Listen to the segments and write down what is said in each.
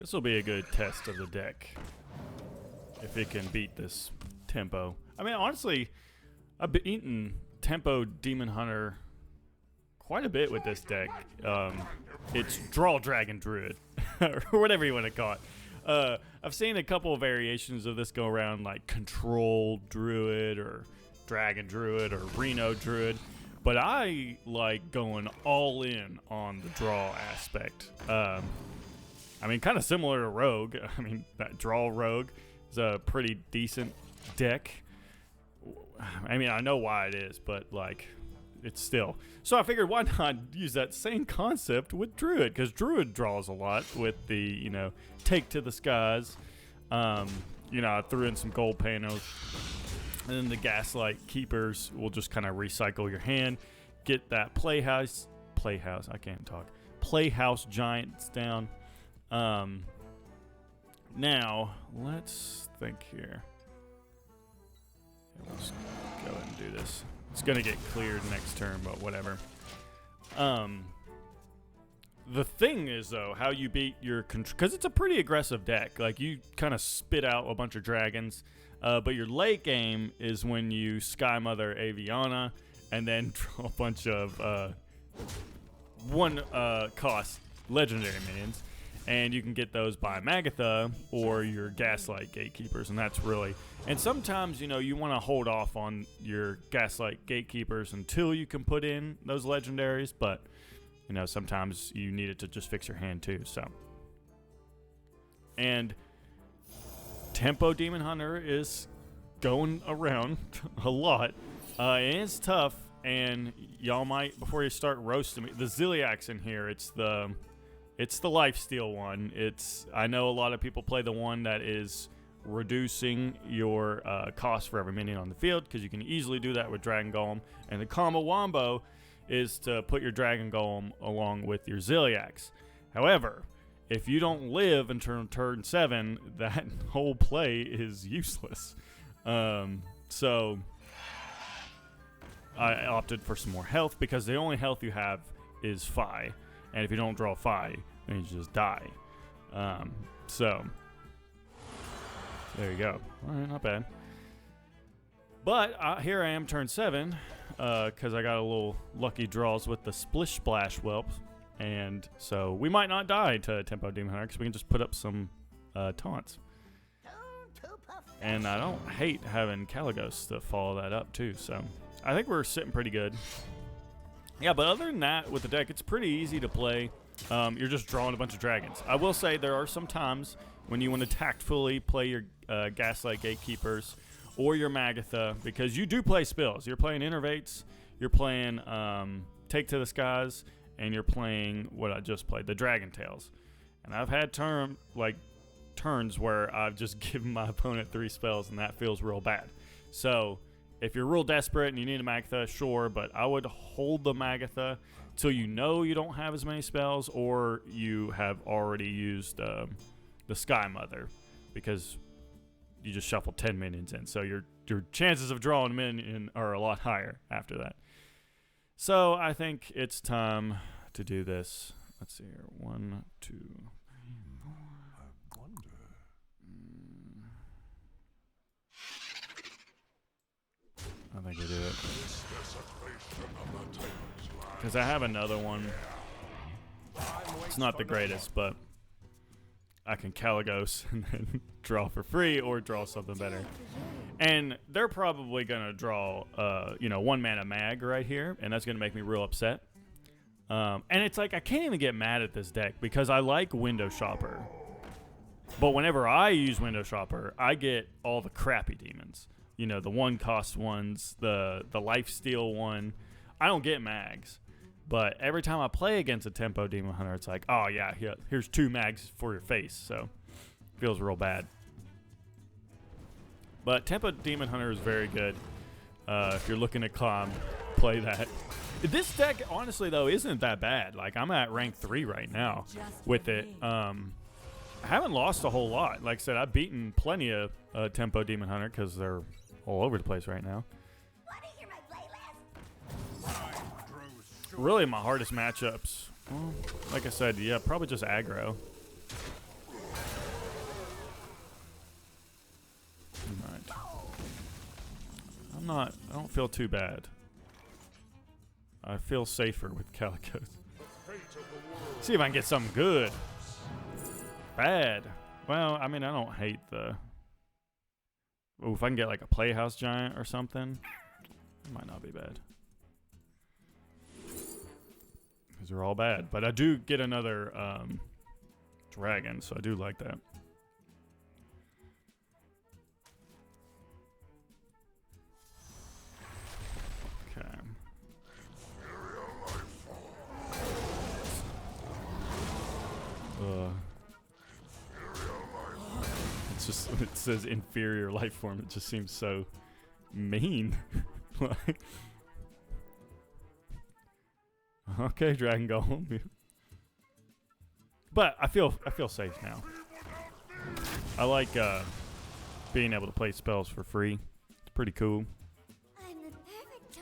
This will be a good test of the deck. If it can beat this tempo. I mean, honestly, I've beaten tempo Demon Hunter quite a bit with this deck. It's Draw Dragon Druid, or whatever you want to call it. I've seen a couple of variations of this go around, like Control Druid, or Dragon Druid, or Reno Druid. But I like going all in on the draw aspect. I mean, kind of similar to Rogue. I mean, that Draw Rogue is a pretty decent deck. I mean, I know why it is, but like, it's still. So I figured, why not use that same concept with Druid? Because Druid draws a lot with the, you know, take to the skies. You know, I threw in some gold panels. And then the Gaslight Keepers will just kind of recycle your hand. Get that Playhouse, I can't talk. Playhouse Giants down. Now, let's think here. Okay, let's go ahead and do this. It's going to get cleared next turn, but whatever. The thing is, though, how you beat your control, because it's a pretty aggressive deck. Like, you kind of spit out a bunch of dragons, but your late game is when you Sky Mother Aviana and then draw a bunch of cost legendary minions, and you can get those by Magatha or your Gaslight Gatekeepers, and that's really. And sometimes, you know, you want to hold off on your Gaslight Gatekeepers until you can put in those legendaries, but you know, sometimes you need it to just fix your hand too. So, and Tempo Demon Hunter is going around a lot, and it's tough. And y'all might, before you start roasting me, the Ziliax in here, it's the lifesteal one. I know a lot of people play the one that is reducing your cost for every minion on the field, because you can easily do that with Dragon Golem. And the combo wombo is to put your Dragon Golem along with your Ziliax. However, if you don't live until turn 7, that whole play is useless. So I opted for some more health, because the only health you have is Fi. And if you don't draw Fi, then you just die. So there you go. All right, not bad. But here I am, turn 7, because I got a little lucky draws with the Splish Splash Whelp. And so we might not die to Tempo Demon Hunter, because we can just put up some taunts. And I don't hate having Caligos to follow that up too, so I think we're sitting pretty good. Yeah, but other than that, with the deck, it's pretty easy to play. You're just drawing a bunch of dragons. I will say there are some times when you want to tactfully play your Gaslight Gatekeepers or your Magatha, because you do play spells. You're playing Innervates, you're playing Take to the Skies, and you're playing what I just played, the Dragon Tails. And I've had turns where I've just given my opponent 3 spells, and that feels real bad. So if you're real desperate and you need a Magatha, sure, but I would hold the Magatha till you know you don't have as many spells, or you have already used the Sky Mother, because you just shuffle 10 minions in. So your chances of drawing minion are a lot higher after that. So I think it's time to do this. Let's see here. 1, 2, 3, 4. I wonder. I think I do it. Because I have another one. It's not the greatest, but I can Caligos and then draw for free, or draw something better. And they're probably going to draw, 1 mana mag right here, and that's going to make me real upset. And it's like, I can't even get mad at this deck, because I like Window Shopper. But whenever I use Window Shopper, I get all the crappy demons. You know, the 1-cost ones, the lifesteal one. I don't get mags. But every time I play against a Tempo Demon Hunter, it's like, oh yeah, here's 2 mags for your face. So, feels real bad. But Tempo Demon Hunter is very good. If you're looking to climb, play that. This deck, honestly, though, isn't that bad. Like, I'm at rank 3 right now with it. I haven't lost a whole lot. Like I said, I've beaten plenty of Tempo Demon Hunter, because they're all over the place right now. Really, my hardest matchups, well, like I said, yeah, probably just aggro. I don't feel too bad. I feel safer with Calicos. See if I can get something good. Bad. Well, I mean, I don't hate the... Oh, if I can get like a Playhouse Giant or something, it might not be bad. Because they're all bad. But I do get another dragon, so I do like that. Okay. It's just, it says inferior life form. It just seems so mean. Like, okay, Dragon Golem. But I feel safe now. I like being able to play spells for free. It's pretty cool.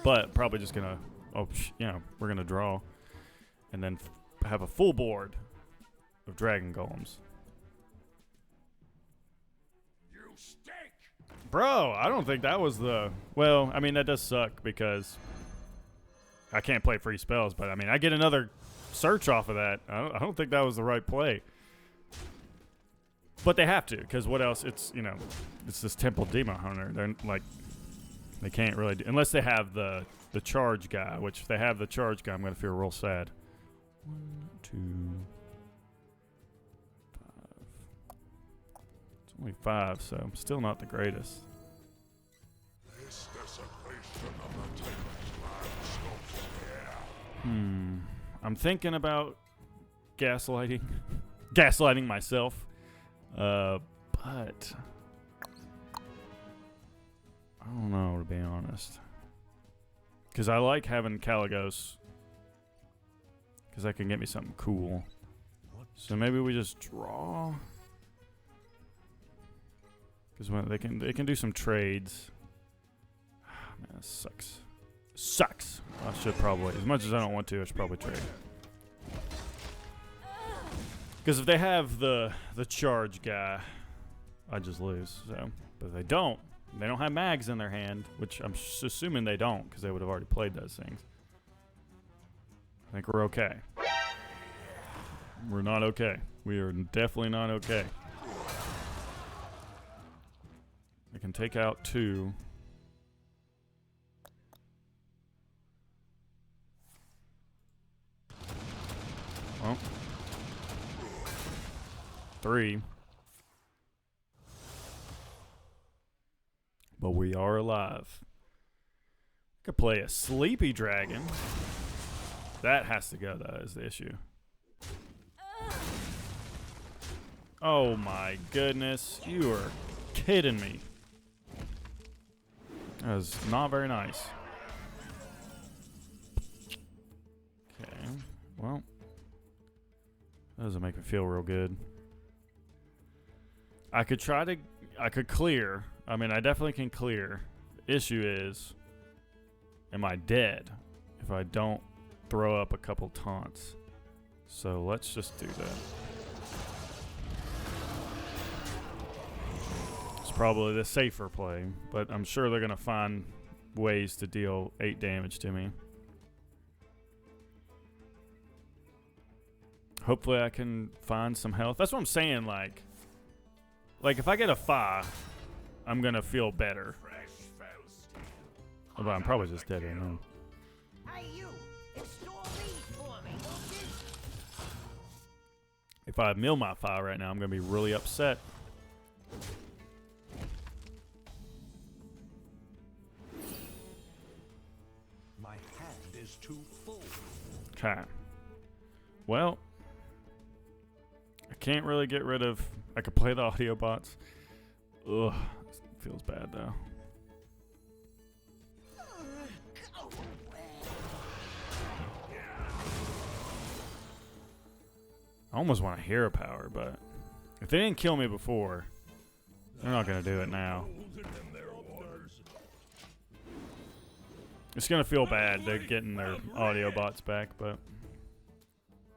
But probably just gonna, we're gonna draw, and then have a full board of Dragon Golems. Bro, I don't think that was the... Well, I mean, that does suck because I can't play free spells, but I mean, I get another search off of that. I don't think that was the right play. But they have to, because what else? It's, you know, it's this Temple Demon Hunter. They're like, they can't really do... Unless they have the charge guy, which if they have the charge guy, I'm going to feel real sad. 1, 2... Only 5, so I'm still not the greatest. I'm thinking about gaslighting. Gaslighting myself. But I don't know, to be honest. Because I like having Caligos. Because that can get me something cool. So maybe we just draw. Because they can do some trades. Man, that sucks. Sucks. I should probably, as much as I don't want to, I should probably trade. Because if they have the charge guy, I just lose. So, but if they don't have mags in their hand, which I'm assuming they don't, because they would have already played those things. I think we're okay. We're not okay. We are definitely not okay. I can take out 2. Well. 3. But we are alive. I could play a Sleepy Dragon. That has to go, though, is the issue. Oh my goodness. You are kidding me. That was not very nice. Okay, well, that doesn't make me feel real good. I could clear. I mean, I definitely can clear. Issue is, am I dead if I don't throw up a couple taunts? So let's just do that. Probably the safer play, but I'm sure they're gonna find ways to deal 8 damage to me. Hopefully I can find some health. That's what I'm saying, like if I get a 5, I'm gonna feel better. Although I'm probably just dead right now. If I mill my 5 right now, I'm gonna be really upset. Okay. Well, I can't really get rid of... I could play the audio bots. Ugh. Feels bad, though. I almost want a hero power, but... If they didn't kill me before, they're not going to do it now. It's gonna feel bad. They're getting their audio bots back, but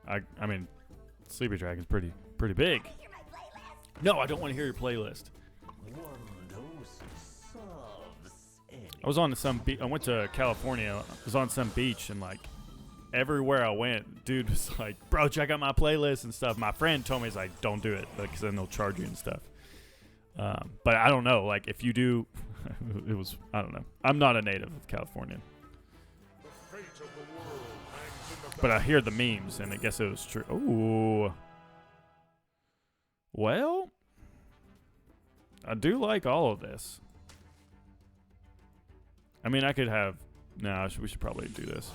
I mean, Sleepy Dragon's pretty big. No, I don't want to hear your playlist. I was on some I went to California. I was on some beach, and like everywhere I went, dude was like, bro, check out my playlist and stuff. My friend told me, he's like, don't do it, because then they'll charge you and stuff. But I don't know, like if you do, it was, I don't know. I'm not a native of California. But I hear the memes, and I guess it was true. Ooh. Well, I do like all of this. I mean, I could have... No, we should probably do this.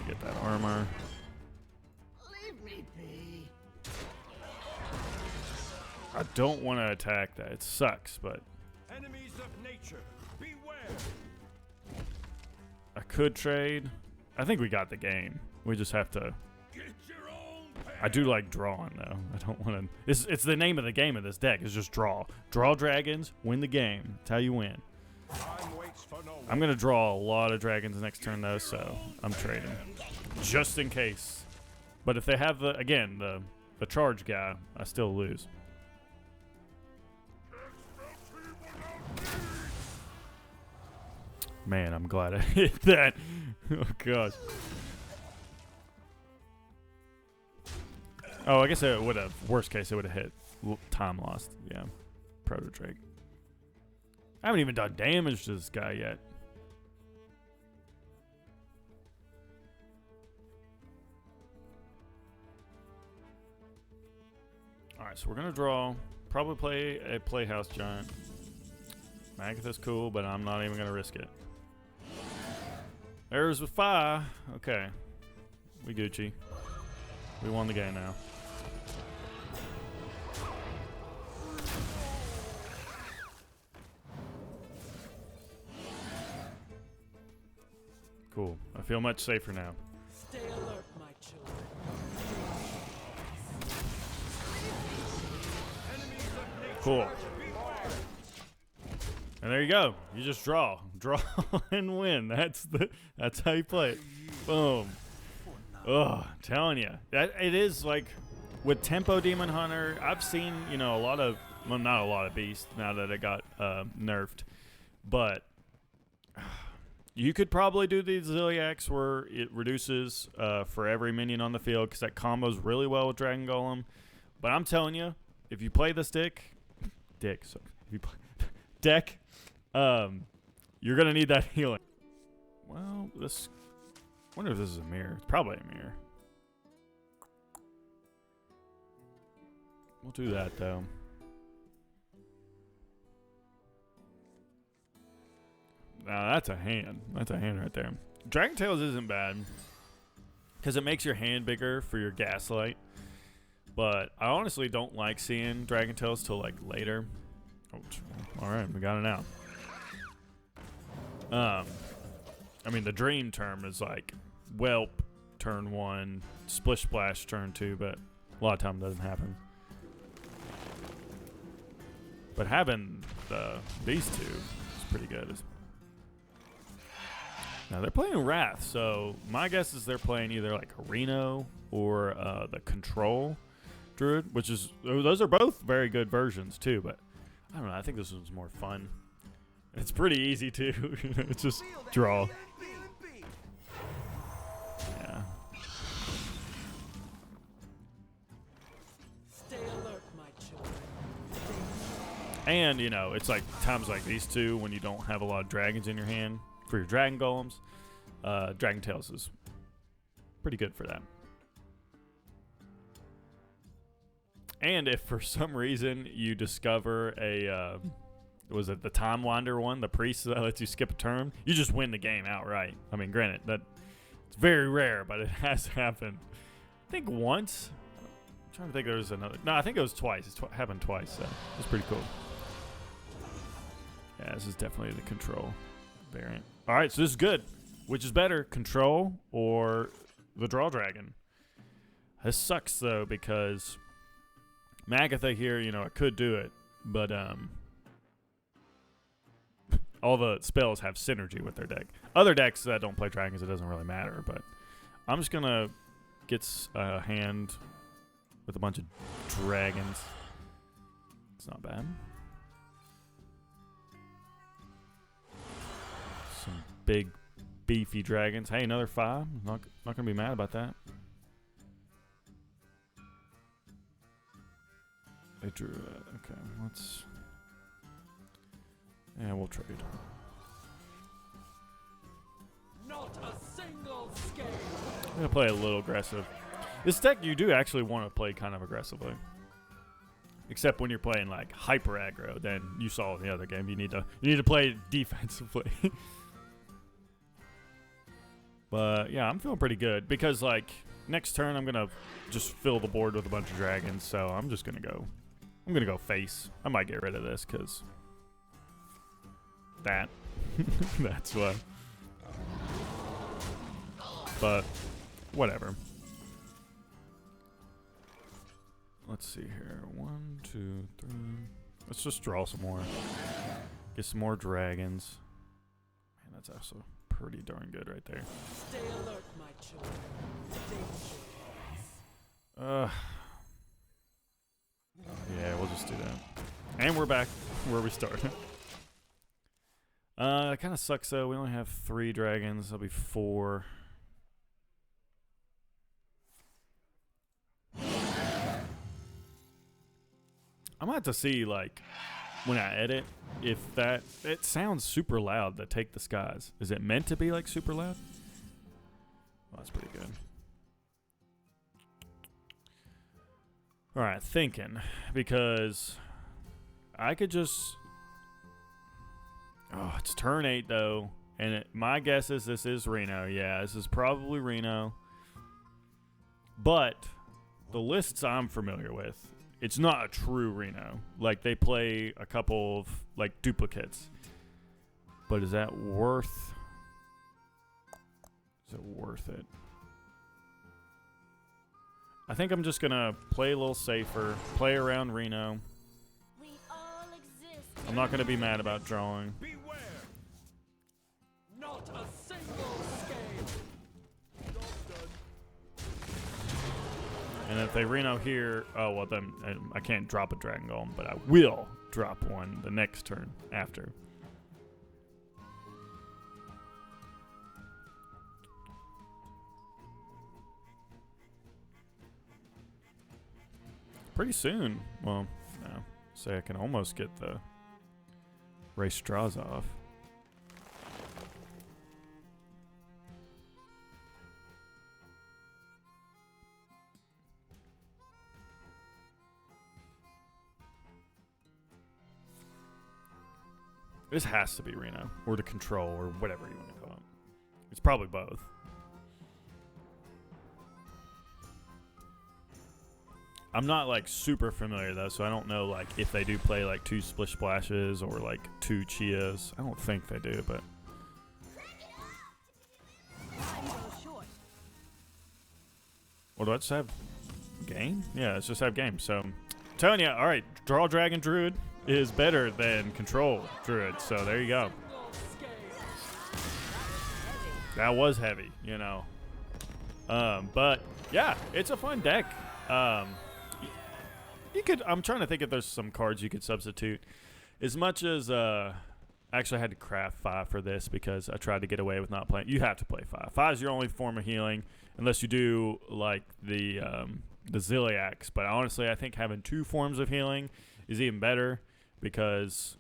Get that armor. Leave me be. I don't want to attack that. It sucks, but... Enemies of nature, beware. I could trade. I think we got the game. We just have to... Get your own I do like drawing, though. I don't want to... It's the name of the game of this deck. It's just draw. Draw dragons, win the game. That's how you win. I'm going to draw a lot of dragons next turn, though, so I'm trading. Just in case. But if they have, again, the charge guy, I still lose. Man, I'm glad I hit that. Oh, gosh. Oh, I guess it would have, worst case, it would have hit. Time lost. Yeah. Proto Drake. I haven't even done damage to this guy yet. Alright, so we're going to draw. Probably play a Playhouse Giant. Magatha's cool, but I'm not even going to risk it. There's a 5. Okay. We Gucci. We won the game now. Cool. I feel much safer now. Stay alert, my children. Cool. And there you go. You just draw. Draw and win. That's how you play it. Boom. Ugh, I'm telling you. It is like with Tempo Demon Hunter, I've seen, a lot of, well, not a lot of beasts now that it got nerfed. But you could probably do the Ziliax where it reduces for every minion on the field because that combos really well with Dragon Golem. But I'm telling you, if you play this deck, if you play deck, you're gonna need that healing. Well, I wonder if this is a mirror. It's probably a mirror. We'll do that though. Now that's a hand. That's a hand right there. Dragon Tails isn't bad because it makes your hand bigger for your Gaslight. But I honestly don't like seeing Dragon Tails till like later. Oh, all right, we got it now. I mean the dream term is like Whelp turn 1, Splish Splash turn 2, but a lot of time it doesn't happen. But having these two is pretty good. Now they're playing Wrath, so my guess is they're playing either like a Reno or the Control Druid, which is, those are both very good versions too, but I don't know, I think this one's more fun. It's pretty easy too. It's just draw. Yeah. Stay alert, my children. And, it's like times like these two when you don't have a lot of dragons in your hand for your Dragon Golems. Dragon Tails is pretty good for that. And if for some reason you discover a, was it the Time Wander one, the priest that lets you skip a turn, you just win the game outright. I mean, granted, it's very rare, but it has happened. I think once. I'm trying to think there was another. No, I think it was twice. It's happened twice, so it's pretty cool. Yeah, this is definitely the Control variant. All right, so this is good. Which is better, Control or the Draw Dragon? This sucks, though, because Magatha here, I could do it, but all the spells have synergy with their deck. Other decks that don't play dragons, it doesn't really matter, but I'm just going to get a hand with a bunch of dragons. It's not bad. big, beefy dragons. Hey, another 5. Not gonna be mad about that. They drew it. Okay, let's. Yeah, we'll trade. Not a single scale. I'm gonna play a little aggressive. This deck you do actually want to play kind of aggressively. Except when you're playing like hyper aggro, then you saw in the other game you need to play defensively. But yeah, I'm feeling pretty good because like next turn I'm gonna just fill the board with a bunch of dragons, so I'm gonna go face. I might get rid of this because that's what. But whatever. Let's see here. 1, 2, 3. Let's just draw some more. Get some more dragons. Man, that's also pretty darn good right there. Stay alert, my children. Yeah, we'll just do that. And we're back where we started. It kind of sucks though. We only have 3 dragons. That'll be 4. I'm gonna have to see, like, when I edit, if that... It sounds super loud, the Take the Skies. Is it meant to be, like, super loud? Well, that's pretty good. Alright, thinking. Because I could just... Oh, it's turn 8, though. And my guess is this is Reno. Yeah, this is probably Reno. But the lists I'm familiar with... It's not a true Reno. Like, they play a couple of, like, duplicates. But is that worth... Is it worth it? I think I'm just going to play a little safer. Play around Reno. I'm not going to be mad about drawing. Beware. Not a single scale. And if they Reno here, oh, well, then I can't drop a Dragon Golem, but I will drop one the next turn after. Pretty soon. Well, no. Say I can almost get the race straws off. This has to be Reno, or the Control, or whatever you want to call it. It's probably both. I'm not, like, super familiar, though, so I don't know, like, if they do play, like, 2 Splish Splashes or, like, 2 Chias. I don't think they do, but... What do I just have? Game? Yeah, let's just have game. So, I'm telling you, alright, Draw Dragon Druid is better than Control Druid, so there you go. That was heavy, you know. But, yeah, it's a fun deck. You could, I'm trying to think if there's some cards you could substitute. As much as, actually I had to craft 5 for this because I tried to get away with not playing. You have to play 5. 5 is your only form of healing, unless you do, like, the Ziliacs. But honestly, I think having 2 forms of healing is even better because,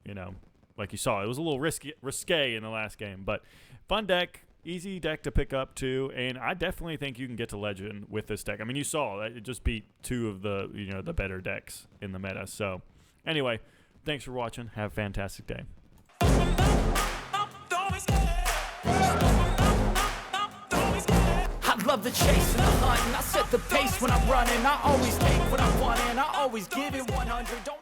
you know, like you saw, it was a little risque in the last game. But fun deck. Easy deck to pick up too, and I definitely think you can get to Legend with this deck. I mean, you saw that it just beat 2 of the, you know, the better decks in the meta. So, anyway, thanks for watching. Have a fantastic day. I love the chase and the hunt, and I set the pace when I'm running. I always take what I want, and I always give it 100. Don't